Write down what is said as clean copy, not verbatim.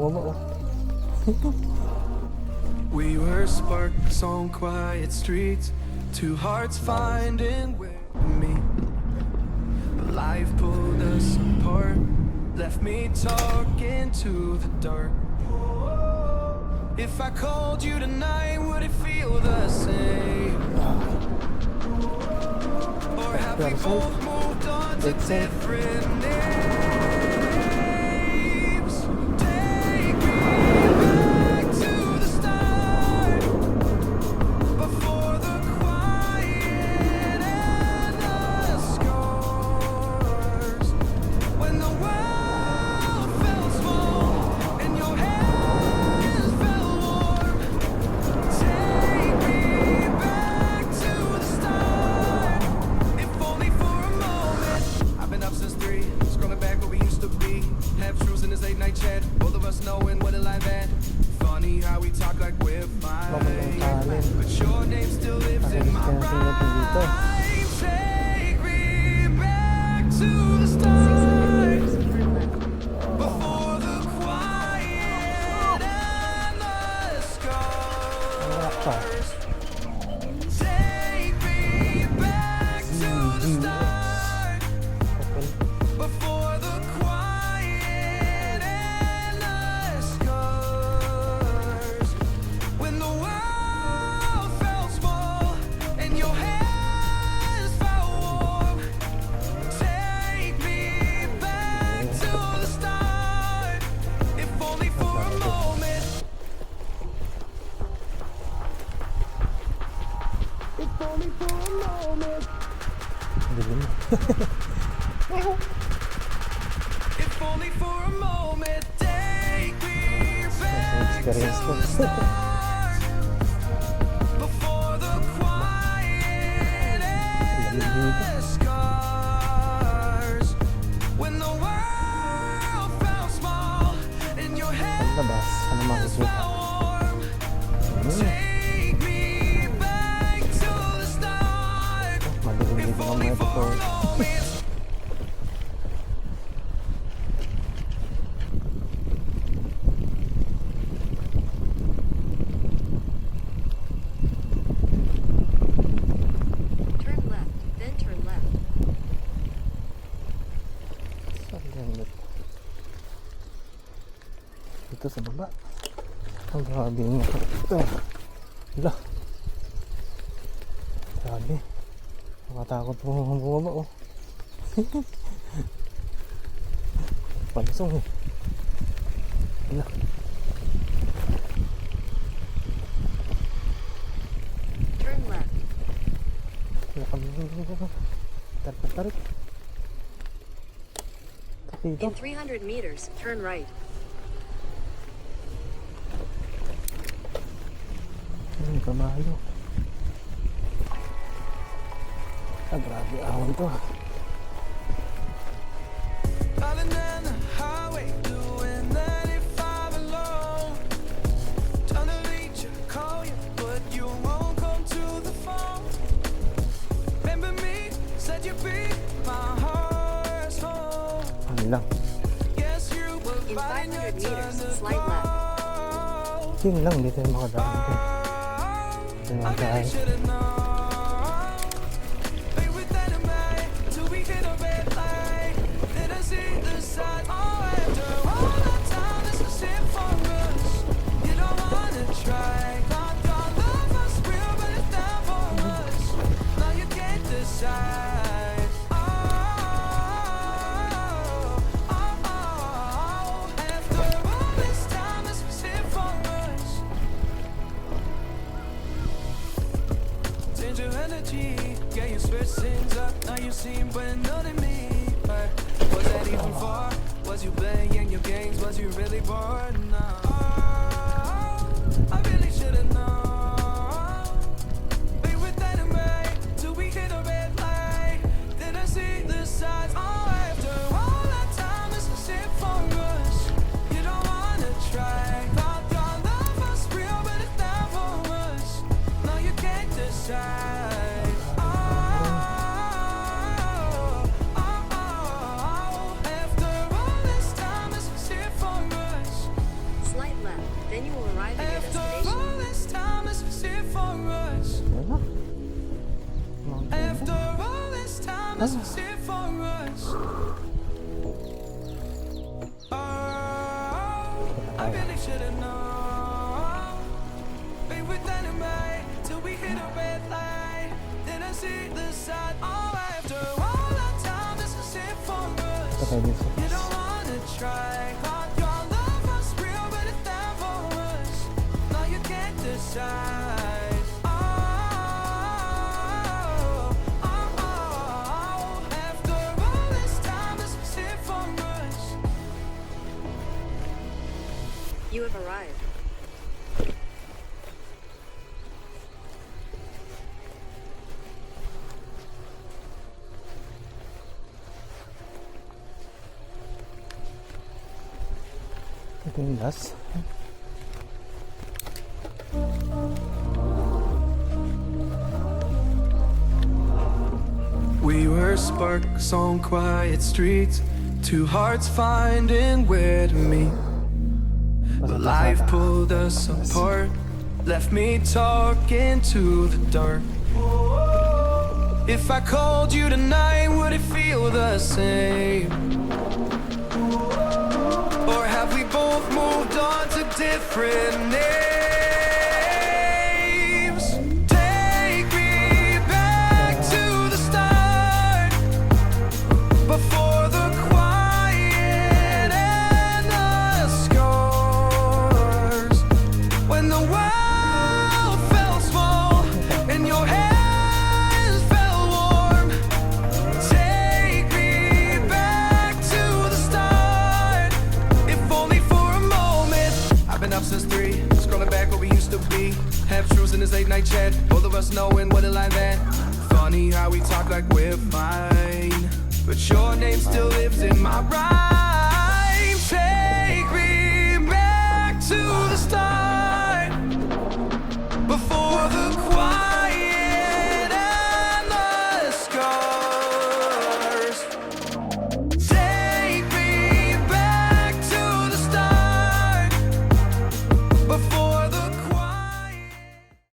Bumaba, oh. We were sparks on quiet streets, two hearts finding way to meet. But life pulled us apart, left me talking to the dark. If I called you tonight, would it feel the same? Or have we both moved on to different names? Take me back to the start, before the quiet and the scars. When the world felt small and your hands felt warm. Take me back to the start, if only for a moment. I've been up since 3, scrolling back where we used to be. Half truths in this late night chat, both of us knowing what a life at. Funny how we talk like we're fine, but your name still lives in my rhyme. Take me back to the start, before the quiet and the scars. Take me back to the start, before the quiet and the scars. When the world felt small and your hands felt warm. Take me back to the start, if only for a moment. If only for a moment. If only for a moment. Take me back to the start, before the quiet and the scars. When the world felt small and your hands Labas, ano makikita? felt warm. Take me back to the start, Madilim if dito only mamaya ito for po. a moment. Turn left, then turn left. Saan yan? Dito sa baba. Ang grabe nga. Ito. Hala. Grabe. Nakatakot po mga bumaba, oh. Pansong, eh. Hala. Turn left. Wala kami. Tarik. Dito. In 300 meters, turn right. Kamayo. Ah, grabe ahon to. Driving down the highway, doing 95 alone. Trying to reach you, call you, but you won't come to the phone. Remember me, said you'd be my heart's home. Ano lang. Guess you were In biding your 500 time meters, to slight left. go. Yun lang, dito yung makadaan dito. Dito yung I really makadaan. should've known. Play with dynamite till we hit a red light. Then I see the sign. Oh, after all that time, this is it for us. You don't wanna try. Thought your love was real, but it's not for us. Now you can't decide. After all this time, this is it for us. Change your energy, yeah, you switch things up. Now you seem brand new to me. But was that even for? Was you playing your games? Was you really bored? No, I really should've known. Play with dynamite till we hit a red light. Then I see the signs. Oh, after all that time, this is it for us. You don't wanna try. Thought your love was real, but it's not for us. Now you can't decide. After all this time, this is it for us. this was it for us. Oh, I really should've known. Be with dynamite till we hit a red light. Then I see the side. Oh, after all that time, this is it for us. Patay din sa You don't wanna try. Thought your love was real, but it's never was. Now you can't decide. Oh, after all this time, this was it for us. You have arrived. ito yung last. We were sparks on quiet streets, two hearts finding where to meet. But life pulled us apart, left me talking to the dark. If I called you tonight, would it feel the same? Or have we both moved on to different names? Take me back to the start, before the quiet and the scars. When the world felt small and your hands felt warm. Take me back to the start, if only for a moment. I've been up since 3, scrolling back where we used to be. Half truths in this late night chat, both of us knowing what it like that. Funny how we talk like we're fine, but your name still lives in my rhyme.